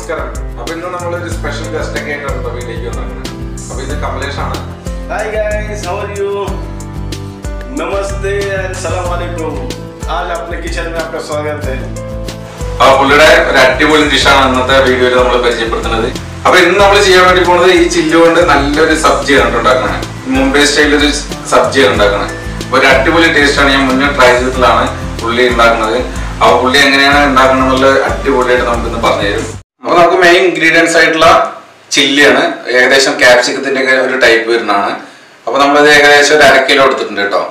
നമസ്കാരം. അപ്പോൾ ഇന്ന് നമ്മളൊരു സ്പെഷ്യൽ ഗസ്റ്റ് ഒക്കെ ആയിട്ടാണ് വീഡിയോയ്ക്ക് വന്നിരിക്കുന്നത്. അപ്പോൾ ഇത് കമലേഷ് ആണ്. Hi guys, how are you? Namaste and Assalamu alaikum. आज अपने किचन में आपका स्वागत है. പുള്ളിയുടെ ഒരു അടിപൊളി ഡിഷാണ് ഇന്നത്തെ വീഡിയോയിൽ നമ്മൾ പരിചയപ്പെടുത്തുന്നത്. അപ്പോൾ ഇന്ന് നമ്മൾ ചെയ്യാൻ വേണ്ടി പോകുന്നത് ഈ ചില്ലു കൊണ്ട് നല്ലൊരു സബ്ജിയാണ് ഉണ്ടാക്കുന്നത്. മുംബൈ സ്റ്റൈലിൽ ഒരു സബ്ജിയാണ് ഉണ്ടാക്കുന്നത്. അപ്പോൾ ഒരു അടിപൊളി ടേസ്റ്റാണ്. ഞാൻ മുന്നേ ട്രൈ ചെയ്തിട്ടുള്ളതാണ് പുള്ളി ഉണ്ടാക്കുന്നത്. അപ്പോൾ പുള്ളി എങ്ങനെയാണ് ഉണ്ടാക്കുന്നത് എന്നുള്ള അടിപൊളിയായിട്ട് നമുക്കിന്ന് പറഞ്ഞു തരും. അപ്പോൾ നമുക്ക് മെയിൻ ഇൻഗ്രീഡിയൻസ് ആയിട്ടുള്ള ചില്ലിയാണ്. ഏകദേശം ക്യാപ്സിക്കത്തിന്റെ ഒക്കെ ഒരു ടൈപ്പ് വരുന്നതാണ്. അപ്പോൾ നമ്മളത് ഏകദേശം ഒരു 1/2 കിലോ എടുത്തിട്ടുണ്ട് കേട്ടോ.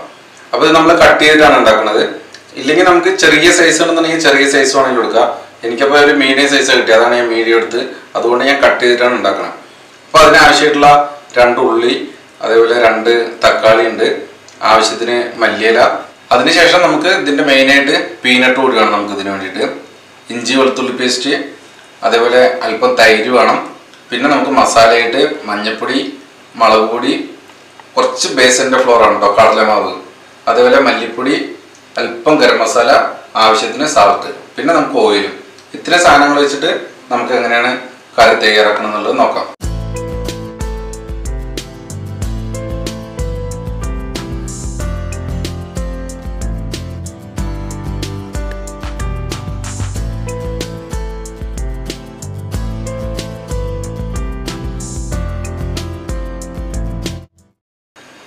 അപ്പോൾ ഇത് നമ്മൾ കട്ട് ചെയ്തിട്ടാണ് ഉണ്ടാക്കുന്നത്. ഇല്ലെങ്കിൽ നമുക്ക് ചെറിയ സൈസ് ആണെന്നുണ്ടെങ്കിൽ ചെറിയ സൈസ് വേണമെങ്കിൽ എടുക്കാം. എനിക്കപ്പോൾ ഒരു മീഡിയം സൈസ് കിട്ടി, അതാണ് ഞാൻ മീഡിയം എടുത്ത്. അതുകൊണ്ട് ഞാൻ കട്ട് ചെയ്തിട്ടാണ് ഉണ്ടാക്കുന്നത്. അപ്പോൾ അതിനാവശ്യമായിട്ടുള്ള 2 ഉള്ളി, അതേപോലെ 2 തക്കാളി ഉണ്ട്, ആവശ്യത്തിന് മല്ലിയില. അതിനുശേഷം നമുക്ക് ഇതിൻ്റെ മെയിനായിട്ട് പീനട്ട് കൂടി വേണം നമുക്ക് ഇതിന് വേണ്ടിയിട്ട്. ഇഞ്ചി വെളുത്തുള്ളി പേസ്റ്റ്, അതേപോലെ അല്പം തൈര് വേണം. പിന്നെ നമുക്ക് മസാലയായിട്ട് മഞ്ഞൾപ്പൊടി, മുളക് പൊടി, കുറച്ച് ബേസൻ്റെ ഫ്ലോർ ആണ് കേട്ടോ, കടലമാവ്, അതേപോലെ മല്ലിപ്പൊടി, അല്പം ഗരം മസാല, ആവശ്യത്തിന് സാൾട്ട്, പിന്നെ നമുക്ക് ഓയിലും. ഇത്രയും സാധനങ്ങൾ വെച്ചിട്ട് നമുക്ക് എങ്ങനെയാണ് കറി തയ്യാറാക്കണം എന്നുള്ളത് നോക്കാം.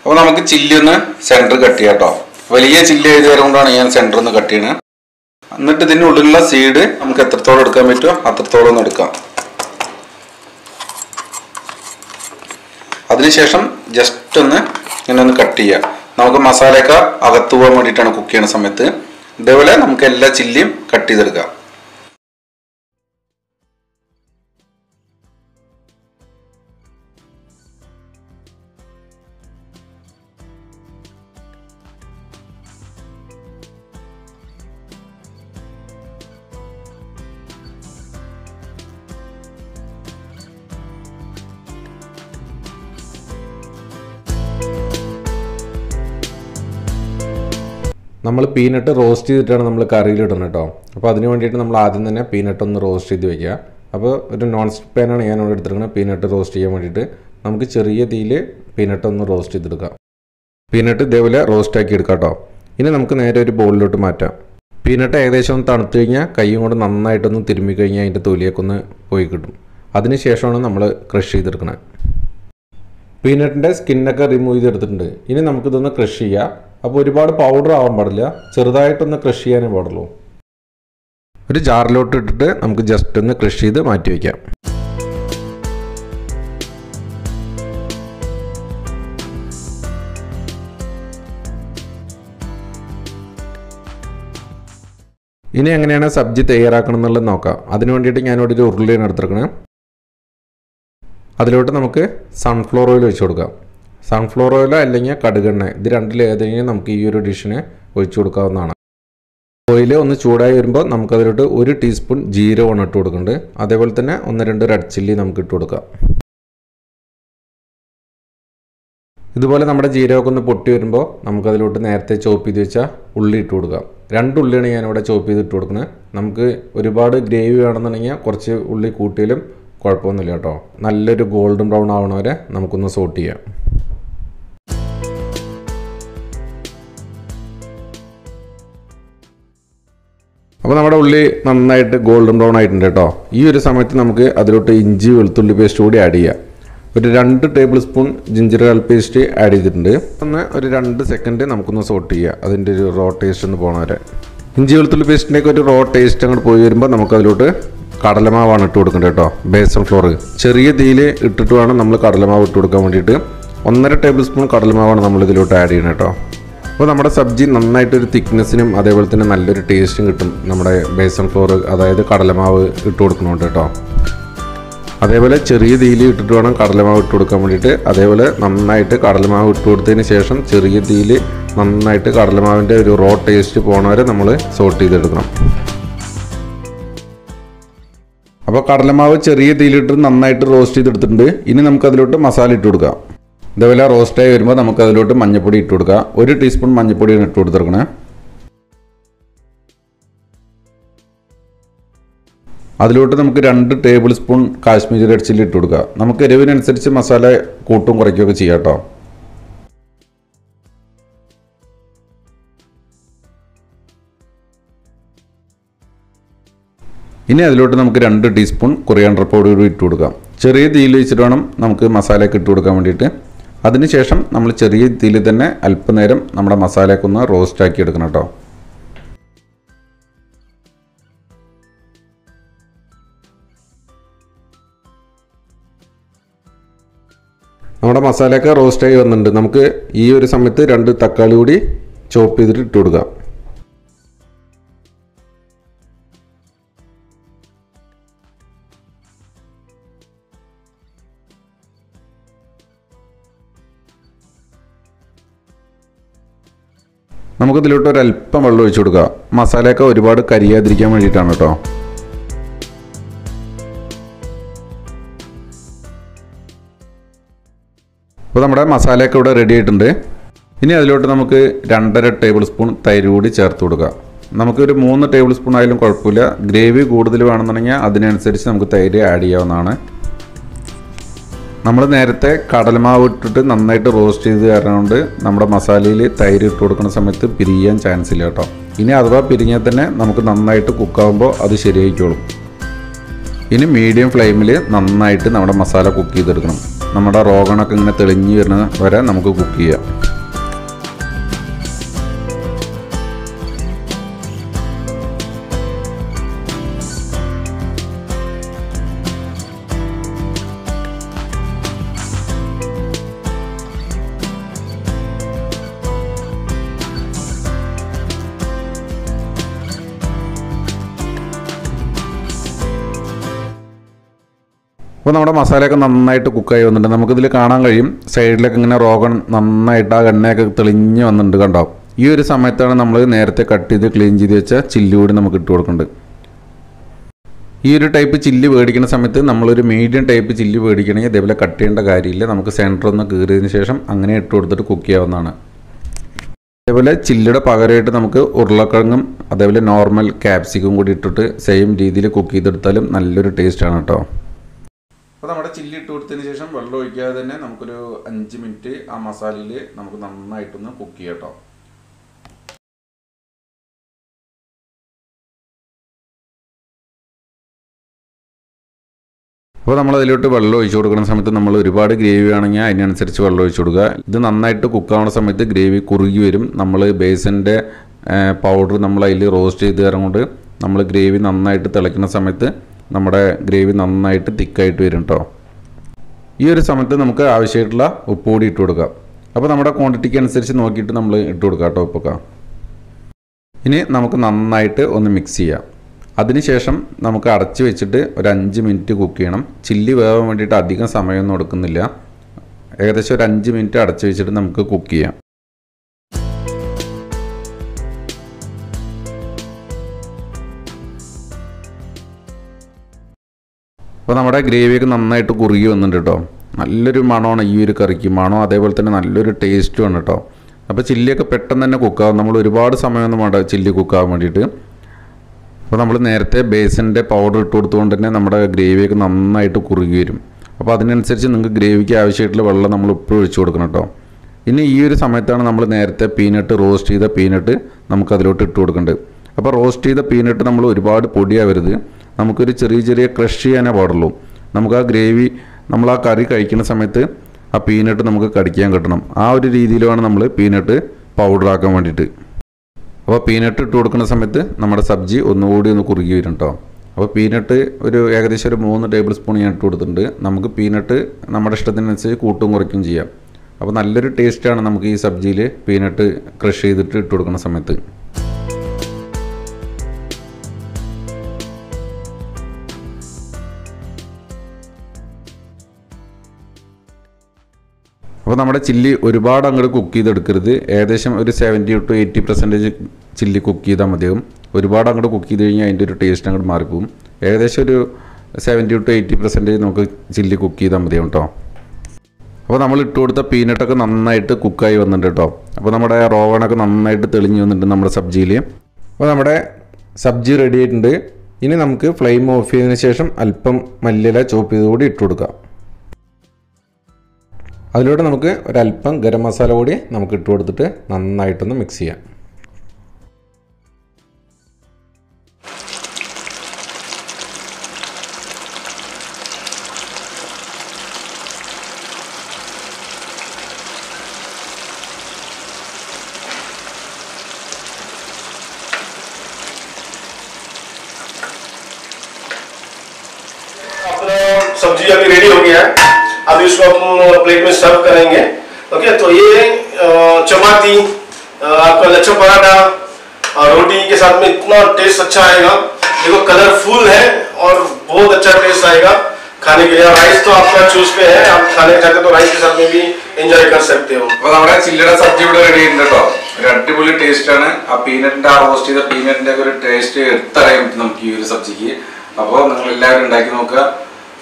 അപ്പോൾ നമുക്ക് ചില്ലി ഒന്ന് സെൻറ്റർ കട്ട് ചെയ്യാം കേട്ടോ. വലിയ ചില്ലി ആയതുകൊണ്ടാണ് ഞാൻ സെൻറ്റർ ഒന്ന് കട്ട് ചെയ്യണത്. എന്നിട്ട് ഇതിൻ്റെ ഉള്ളിലുള്ള സീഡ് നമുക്ക് എത്രത്തോളം എടുക്കാൻ പറ്റുമോ അത്രത്തോളം ഒന്ന് എടുക്കാം. അതിനുശേഷം ജസ്റ്റ് ഒന്ന് ഇങ്ങനെ ഒന്ന് കട്ട് ചെയ്യുക. നമുക്ക് മസാലയൊക്കെ അകത്ത് പോകാൻ വേണ്ടിയിട്ടാണ് കുക്ക് ചെയ്യുന്ന സമയത്ത്. ഇതേപോലെ നമുക്ക് എല്ലാ ചില്ലിയും കട്ട് ചെയ്തെടുക്കാം. നമ്മൾ പീനട്ട് റോസ്റ്റ് ചെയ്തിട്ടാണ് നമ്മൾ കറിയിലിടുന്നത് കേട്ടോ. അപ്പോൾ അതിന് വേണ്ടിയിട്ട് നമ്മൾ ആദ്യം തന്നെ പീനട്ട് ഒന്ന് റോസ്റ്റ് ചെയ്ത് വയ്ക്കുക. അപ്പോൾ ഒരു നോൺ സ്റ്റിക്ക് പാനാണ് ഞാൻ ഇവിടെ എടുത്തിരിക്കുന്നത് പീനട്ട് റോസ്റ്റ് ചെയ്യാൻ വേണ്ടിയിട്ട്. നമുക്ക് ചെറിയ തീയിൽ പീനട്ട് ഒന്ന് റോസ്റ്റ് ചെയ്തെടുക്കാം. പീനട്ട് ഇതേപോലെ റോസ്റ്റ് ആക്കി എടുക്കാം കേട്ടോ. ഇനി നമുക്ക് നേരെ ഒരു ബൗളിലോട്ട് മാറ്റാം. പീനട്ട് ഏകദേശം ഒന്ന് തണുത്ത് കഴിഞ്ഞാൽ കൈയും കൊണ്ട് നന്നായിട്ടൊന്ന് തിരുമ്മി കഴിഞ്ഞാൽ അതിൻ്റെ തൊലിയൊക്കെ ഒന്ന് പോയി കിട്ടും. അതിന് ശേഷമാണ് നമ്മൾ ക്രഷ് ചെയ്തെടുക്കുന്നത്. പീനട്ടിൻ്റെ സ്കിന്നൊക്കെ റിമൂവ് ചെയ്തെടുത്തിട്ടുണ്ട്. ഇനി നമുക്കിതൊന്ന് ക്രഷ് ചെയ്യാം. അപ്പോൾ ഒരുപാട് പൗഡർ ആവാൻ പാടില്ല, ചെറുതായിട്ടൊന്ന് ക്രഷ് ചെയ്യാനേ പാടുള്ളൂ. ഒരു ജാറിലോട്ട് ഇട്ടിട്ട് നമുക്ക് ജസ്റ്റ് ഒന്ന് ക്രഷ് ചെയ്ത് മാറ്റി വയ്ക്കാം. ഇനി എങ്ങനെയാണ് സബ്ജി തയ്യാറാക്കണം എന്നുള്ളത് നോക്കാം. അതിന് വേണ്ടിയിട്ട് ഞാനിവിടെ ഒരു ഉരുളിയാണ് എടുത്തിരിക്കുന്നത്. അതിലോട്ട് നമുക്ക് സൺഫ്ലവർ ഓയിൽ ഒഴിച്ചു കൊടുക്കാം. സൺഫ്ലവർ ഓയിൽ അല്ലെങ്കിൽ കടുകെണ്ണ, ഇത് രണ്ടിലേതെങ്കിലും നമുക്ക് ഈ ഒരു ഡിഷിന് ഒഴിച്ചു കൊടുക്കാവുന്നതാണ്. ഓയിൽ ഒന്ന് ചൂടായി വരുമ്പോൾ നമുക്കതിലോട്ട് 1 ടീസ്പൂൺ ജീരകമാണ് ഇട്ട് കൊടുക്കുന്നുണ്ട്. അതേപോലെ തന്നെ 1-2 റെഡ് ചില്ലി നമുക്ക് ഇട്ട് കൊടുക്കാം. ഇതുപോലെ നമ്മുടെ ജീരകമൊക്കെ ഒന്ന് പൊട്ടി വരുമ്പോൾ നമുക്കതിലോട്ട് നേരത്തെ ചോപ്പ് ചെയ്ത് വെച്ചാൽ ഉള്ളി ഇട്ട് കൊടുക്കാം. 2 ഉള്ളിയാണ് ഞാനിവിടെ ചോപ്പ് ചെയ്ത് ഇട്ട് കൊടുക്കുന്നത്. നമുക്ക് ഒരുപാട് ഗ്രേവി വേണമെന്നുണ്ടെങ്കിൽ കുറച്ച് ഉള്ളി കൂട്ടിയാലും കുഴപ്പമൊന്നുമില്ല കേട്ടോ. നല്ലൊരു ഗോൾഡൻ ബ്രൗൺ ആവണവരെ നമുക്കൊന്ന് സോട്ട് ചെയ്യാം. അപ്പോൾ നമ്മുടെ ഉള്ളി നന്നായിട്ട് ഗോൾഡൻ ബ്രൗൺ ആയിട്ടുണ്ട് കേട്ടോ. ഈ ഒരു സമയത്ത് നമുക്ക് അതിലോട്ട് ഇഞ്ചി വെളുത്തുള്ളി പേസ്റ്റ് കൂടി ആഡ് ചെയ്യാം. ഒരു 2 table spoon ginger garlic paste add ചെയ്തിട്ടുണ്ട്. ഒരു 2 സെക്കൻഡ് നമുക്കൊന്ന് സോട്ട് ചെയ്യുക, അതിൻ്റെ ഒരു റോ ടേസ്റ്റ് ഒന്ന് പോകണ വരെ. ഇഞ്ചി വെളുത്തുള്ളി പേസ്റ്റിൻ്റെയൊക്കെ ഒരു റോ ടേസ്റ്റ് അങ്ങോട്ട് പോയി വരുമ്പോൾ നമുക്കതിലോട്ട് കടലമാവാണ് ഇട്ട് കൊടുക്കേണ്ടത് കേട്ടോ. ബേസൻ ഫ്ലോർ ചെറിയ തീയിൽ ഇട്ടിട്ട് വേണം നമ്മൾ കടലമാവ് ഇട്ട് കൊടുക്കാൻ വേണ്ടിയിട്ട്. 1.5 ടേബിൾ സ്പൂൺ കടലമാവാണ് നമ്മൾ ഇതിലോട്ട് ആഡ് ചെയ്യുന്നത് കേട്ടോ. അപ്പോൾ നമ്മുടെ സബ്ജി നന്നായിട്ടൊരു തിക്നെസ്സിനും അതേപോലെ തന്നെ നല്ലൊരു ടേസ്റ്റും കിട്ടും നമ്മുടെ ബേസൻ ഫ്ലോർ, അതായത് കടലമാവ് ഇട്ട് കൊടുക്കുന്നുണ്ട് കേട്ടോ. അതേപോലെ ചെറിയ തീയിൽ ഇട്ടിട്ട് വേണം കടലമാവ് ഇട്ട് കൊടുക്കാൻ വേണ്ടിയിട്ട്. അതേപോലെ നന്നായിട്ട് കടലമാവ് ഇട്ട് കൊടുത്തതിന് ശേഷം ചെറിയ തീയിൽ നന്നായിട്ട് കടലമാവിൻ്റെ ഒരു റോ ടേസ്റ്റ് പോകണവരെ നമ്മൾ സോട്ട് ചെയ്തെടുക്കണം. അപ്പോൾ കടലമാവ് ചെറിയ തീയിലിട്ട് നന്നായിട്ട് റോസ്റ്റ് ചെയ്തെടുത്തിട്ടുണ്ട്. ഇനി നമുക്കതിലോട്ട് മസാല ഇട്ട് കൊടുക്കാം. ഇതേപോലെ റോസ്റ്റായി വരുമ്പോൾ നമുക്കതിലോട്ട് മഞ്ഞൾപ്പൊടി ഇട്ട് കൊടുക്കാം. 1 ടീസ്പൂൺ മഞ്ഞൾപ്പൊടിയാണ് ഇട്ട് കൊടുത്തിരിക്കണേ. അതിലോട്ട് നമുക്ക് 2 table spoon Kashmiri red chilli ഇട്ട് കൊടുക്കുക. നമുക്ക് എരിവിനനുസരിച്ച് മസാല കൂട്ടും കുറയ്ക്കുകയൊക്കെ ചെയ്യാം കേട്ടോ. ഇനി അതിലോട്ട് നമുക്ക് 2 ടീസ്പൂൺ കൊറിയാണ്ടർ പൗഡർ കൂടി ഇട്ട് കൊടുക്കാം. ചെറിയ തീയിൽ വെച്ചിട്ട് വേണം നമുക്ക് മസാലയൊക്കെ ഇട്ട് കൊടുക്കാൻ വേണ്ടിയിട്ട്. അതിനുശേഷം നമ്മൾ ചെറിയ തീയിൽ തന്നെ അല്പനേരം നമ്മുടെ മസാലയൊക്കെ ഒന്ന് റോസ്റ്റ് ആക്കി എടുക്കണം കേട്ടോ. നമ്മുടെ മസാലയൊക്കെ റോസ്റ്റായി വന്നിട്ടുണ്ട്. നമുക്ക് ഈ ഒരു സമയത്ത് 2 തക്കാളി കൂടി ചോപ്പ് ചെയ്തിട്ട് ഇട്ട് കൊടുക്കാം. നമുക്കിതിലോട്ട് ഒരല്പം വെള്ളം ഒഴിച്ചു കൊടുക്കുക. മസാലയൊക്കെ ഒരുപാട് കരിയാതിരിക്കാൻ വേണ്ടിയിട്ടാണ് കേട്ടോ. അപ്പോൾ നമ്മുടെ മസാലയൊക്കെ ഇവിടെ റെഡി ആയിട്ടുണ്ട്. ഇനി അതിലോട്ട് നമുക്ക് 2.5 ടേബിൾ സ്പൂൺ തൈര് കൂടി ചേർത്ത് കൊടുക്കുക. നമുക്കൊരു 3 ടേബിൾ സ്പൂൺ ആയാലും കുഴപ്പമില്ല. ഗ്രേവി കൂടുതൽ വേണമെന്നുണ്ടെങ്കിൽ അതിനനുസരിച്ച് നമുക്ക് തൈര് ആഡ് ചെയ്യാവുന്നതാണ്. നമ്മൾ നേരത്തെ കടലമാവ് ഇട്ടിട്ട് നന്നായിട്ട് റോസ്റ്റ് ചെയ്ത് കാരണം നമ്മുടെ മസാലയിൽ തൈര് ഇട്ട് കൊടുക്കുന്ന സമയത്ത് പിരിയാൻ ചാൻസ് ഇല്ല കേട്ടോ. ഇനി അഥവാ പിരിഞ്ഞാൽ തന്നെ നമുക്ക് നന്നായിട്ട് കുക്കാവുമ്പോൾ അത് ശരിയായിക്കോളും. ഇനി മീഡിയം ഫ്ലെയിമിൽ നന്നായിട്ട് നമ്മുടെ മസാല കുക്ക് ചെയ്തെടുക്കണം. നമ്മുടെ റോഗണൊക്കെ ഇങ്ങനെ തെളിഞ്ഞ് വരുന്ന വരെ നമുക്ക് കുക്ക് ചെയ്യാം. അപ്പോൾ നമ്മുടെ മസാലയൊക്കെ നന്നായിട്ട് കുക്കായി വന്നിട്ടുണ്ട്. നമുക്കിതിൽ കാണാൻ കഴിയും സൈഡിലൊക്കെ ഇങ്ങനെ റോഗൺ നന്നായിട്ട് ആ എണ്ണയൊക്കെ തെളിഞ്ഞ് വന്നിട്ടുണ്ട് കണ്ടോ. ഈ ഒരു സമയത്താണ് നമ്മൾ നേരത്തെ കട്ട് ചെയ്ത് ക്ലീൻ ചെയ്ത് വെച്ച ചില്ലി കൂടി നമുക്ക് ഇട്ട് കൊടുക്കേണ്ടത്. ഈ ഒരു ടൈപ്പ് ചില്ലി മേടിക്കുന്ന സമയത്ത് നമ്മളൊരു മീഡിയം ടൈപ്പ് ചില്ലി മേടിക്കണമെങ്കിൽ അതേപോലെ കട്ട് ചെയ്യേണ്ട കാര്യമില്ല. നമുക്ക് സെൻറ്റർ ഒന്ന് കീറിയതിന് ശേഷം അങ്ങനെ ഇട്ട് കൊടുത്തിട്ട് കുക്ക് ചെയ്യാവുന്നതാണ്. അതേപോലെ ചില്ലിയുടെ പകരമായിട്ട് നമുക്ക് ഉരുളക്കിഴങ്ങും അതേപോലെ നോർമൽ ക്യാപ്സിക്കും കൂടി ഇട്ടിട്ട് സെയിം രീതിയിൽ കുക്ക് ചെയ്തെടുത്താലും നല്ലൊരു ടേസ്റ്റാണ് കേട്ടോ. അപ്പോൾ നമ്മുടെ ചില്ലി ഇട്ട് കൊടുത്തതിന് ശേഷം വെള്ളം ഒഴിക്കാതെ തന്നെ നമുക്കൊരു 5 മിനിറ്റ് ആ മസാലയിൽ നമുക്ക് നന്നായിട്ടൊന്ന് കുക്ക് ചെയ്യാം കേട്ടോ. അപ്പോൾ നമ്മൾ അതിലോട്ട് വെള്ളം ഒഴിച്ചു കൊടുക്കുന്ന സമയത്ത് നമ്മൾ ഒരുപാട് ഗ്രേവി ആണെങ്കിൽ അതിനനുസരിച്ച് വെള്ളം ഒഴിച്ചു കൊടുക്കുക. ഇത് നന്നായിട്ട് കുക്കാവുന്ന സമയത്ത് ഗ്രേവി കുറുകി വരും. നമ്മൾ ബേസിൻ്റെ പൗഡർ നമ്മൾ അതിൽ റോസ്റ്റ് ചെയ്ത് തരാൻ കൊണ്ട് നമ്മൾ ഗ്രേവി നന്നായിട്ട് തിളയ്ക്കുന്ന സമയത്ത് നമ്മുടെ ഗ്രേവി നന്നായിട്ട് തിക്കായിട്ട് വരും കേട്ടോ. ഈ ഒരു സമയത്ത് നമുക്ക് ആവശ്യമായിട്ടുള്ള ഉപ്പ് കൂടി ഇട്ട് കൊടുക്കാം. അപ്പോൾ നമ്മുടെ ക്വാണ്ടിറ്റിക്ക് അനുസരിച്ച് നോക്കിയിട്ട് നമ്മൾ ഇട്ട് കൊടുക്കാം കേട്ടോ ഉപ്പൊക്കെ. ഇനി നമുക്ക് നന്നായിട്ട് ഒന്ന് മിക്സ് ചെയ്യാം. അതിനുശേഷം നമുക്ക് അടച്ച് വെച്ചിട്ട് ഒരു 5 മിനിറ്റ് കുക്ക് ചെയ്യണം. ചില്ലി വേവാൻ വേണ്ടിയിട്ട് അധികം സമയമൊന്നും എടുക്കുന്നില്ല. ഏകദേശം ഒരു 5 മിനിറ്റ് അടച്ച് വെച്ചിട്ട് നമുക്ക് കുക്ക് ചെയ്യാം. അപ്പോൾ നമ്മുടെ ഗ്രേവിയൊക്കെ നന്നായിട്ട് കുറുകി വന്നിട്ടുണ്ട് കേട്ടോ. നല്ലൊരു മണമാണ് ഈ ഒരു കറിക്ക്. മണം അതേപോലെ തന്നെ നല്ലൊരു ടേസ്റ്റുമാണ് കേട്ടോ. അപ്പോൾ ചില്ലിയൊക്കെ പെട്ടെന്ന് തന്നെ കുക്കാവും. നമ്മൾ ഒരുപാട് സമയമൊന്നും വേണ്ട ചില്ലി കുക്കാവാൻ വേണ്ടിയിട്ട്. അപ്പോൾ നമ്മൾ നേരത്തെ ബേസിൻ്റെ പൗഡർ ഇട്ട് കൊടുത്തുകൊണ്ട് തന്നെ നമ്മുടെ ഗ്രേവിയൊക്കെ നന്നായിട്ട് കുറുകി വരും. അപ്പോൾ അതിനനുസരിച്ച് നിങ്ങൾക്ക് ഗ്രേവിക്ക് ആവശ്യമായിട്ടുള്ള വെള്ളം നമ്മൾ ഉപ്പ് ഒഴിച്ച് കൊടുക്കണം കേട്ടോ. ഇനി ഈ ഒരു സമയത്താണ് നമ്മൾ നേരത്തെ റോസ്റ്റ് ചെയ്ത പീനട്ട് നമുക്ക് അതിലോട്ട് ഇട്ട് കൊടുക്കേണ്ടത്. അപ്പോൾ റോസ്റ്റ് ചെയ്ത പീനട്ട് നമ്മൾ ഒരുപാട് പൊടിയാവരുത്. നമുക്കൊരു ചെറിയ ക്രഷ് ചെയ്യാനേ പാടുള്ളൂ. നമുക്ക് ആ ഗ്രേവി നമ്മൾ ആ കറി കഴിക്കുന്ന സമയത്ത് ആ പീനട്ട് നമുക്ക് കടിക്കാൻ കിട്ടണം. ആ ഒരു രീതിയിലാണ് നമ്മൾ പീനട്ട് പൗഡർ ആക്കാൻ വേണ്ടിയിട്ട്. അപ്പോൾ പീനട്ട് ഇട്ട് കൊടുക്കുന്ന സമയത്ത് നമ്മുടെ സബ്ജി ഒന്നുകൂടി ഒന്ന് കുറുകി വരും കേട്ടോ. അപ്പോൾ പീനട്ട് ഏകദേശം ഒരു 3 ടേബിൾ സ്പൂൺ ഞാൻ ഇട്ട് കൊടുത്തിട്ടുണ്ട്. നമുക്ക് പീനട്ട് നമ്മുടെ ഇഷ്ടത്തിനനുസരിച്ച് കൂട്ടും കുറയ്ക്കും ചെയ്യാം. അപ്പോൾ നല്ലൊരു ടേസ്റ്റാണ് നമുക്ക് ഈ സബ്ജിയിൽ പീനട്ട് ക്രഷ് ചെയ്തിട്ട് ഇട്ട് കൊടുക്കുന്ന സമയത്ത്. അപ്പോൾ നമ്മുടെ ചില്ലി ഒരുപാട് അങ്ങോട്ട് കുക്ക് ചെയ്തെടുക്കരുത്. ഏകദേശം ഒരു 70 to 80% ചില്ലി കുക്ക് ചെയ്താൽ മതിയാകും. ഒരുപാട് അങ്ങോട്ട് കുക്ക് ചെയ്ത് കഴിഞ്ഞാൽ അതിൻ്റെ ഒരു ടേസ്റ്റ് അങ്ങോട്ട് മാറിപ്പോകും. ഏകദേശം ഒരു 70 to 80% നമുക്ക് ചില്ലി കുക്ക് ചെയ്താൽ മതിയാകും കേട്ടോ. അപ്പോൾ നമ്മൾ ഇട്ട് കൊടുത്ത പീനട്ടൊക്കെ നന്നായിട്ട് കുക്കായി വന്നിട്ടുണ്ട് കേട്ടോ. അപ്പോൾ നമ്മുടെ റോവണൊക്കെ നന്നായിട്ട് തെളിഞ്ഞ് വന്നിട്ടുണ്ട് നമ്മുടെ സബ്ജിയിൽ. അപ്പോൾ നമ്മുടെ സബ്ജി റെഡി ആയിട്ടുണ്ട്. ഇനി നമുക്ക് ഫ്ലെയിം ഓഫ് ചെയ്തതിന് ശേഷം അല്പം മല്ലിയില ചോപ്പ് ചെയ്തുകൂടി ഇട്ട് കൊടുക്കാം. അതിലൂടെ നമുക്ക് ഒരല്പം ഗരം മസാല കൂടി നമുക്ക് ഇട്ട് കൊടുത്തിട്ട് നന്നായിട്ടൊന്ന് മിക്സ് ചെയ്യാം. सब्जी अभी रेडी हो गया है, अभी इसको हम प्लेट में सर्व करेंगे. ओके, तो ये चपाती, आपका लच्छा पराठा और रोटी के साथ में इतना टेस्ट अच्छा आएगा. देखो कलरफुल है और बहुत अच्छा टेस्ट आएगा खाने के लिए. राइस तो आपका चूज पे है, आप खाने चाहते तो राइस के साथ में भी एंजॉय कर सकते हो. അപ്പോൾ നമ്മുടെ ചില്ലയുടെ സബ്ജി ഇവിടെ റെഡി ആയിട്ടുണ്ട് കേട്ടോ. ഒരു അടിപൊളി ടേസ്റ്റ് ആണ്. ആ പീനട്ടിന്റെ റോസ്റ്റ് ചെയ്ത പീനട്ടിന്റെ ഒരു ടേസ്റ്റ് എടുത്തറിയാൻ പറ്റും നമുക്ക് ഈ ഒരു സബ്ജിക്ക്. അപ്പോൾ നിങ്ങൾ എല്ലാവരും ഉണ്ടാക്കി നോക്കുക,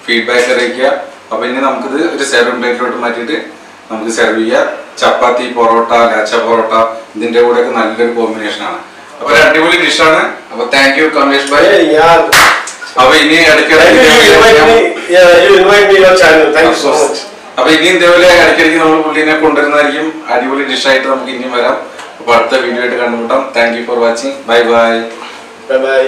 ഫീഡ്ബാക്ക് അറിയിക്കുക. അപ്പോൾ ഇനി നമുക്കിത് ഒരു സെർവിംഗ് പ്ലേറ്റിലോട്ട് മാറ്റിയിട്ട് നമുക്ക് സെർവ് ചെയ്യാം. ചപ്പാത്തി, പൊറോട്ട, ലാച്ച പൊറോട്ട ഇതിന്റെ കൂടെയൊക്കെ നല്ലൊരു കോമ്പിനേഷൻ ആണ്. അപ്പോൾ ഒരു അടിപൊളി ഡിഷാണ്. അപ്പോൾ താങ്ക് യു കമലേഷ് ഭായ്. അപ്പൊ ഇനി അപ്പൊ ഇനി ഇതേപോലെ ഇടയ്ക്കിടയ്ക്ക് നമ്മൾ പുള്ളിനെ കൊണ്ടുവരുന്നതായിരിക്കും. അടിപൊളി ഡിഷായിട്ട് നമുക്ക് ഇനിയും വരാം. അപ്പൊ അടുത്ത വീഡിയോ ആയിട്ട് കണ്ടുമുട്ടാം. Thank you for watching. Bye bye. Bye bye.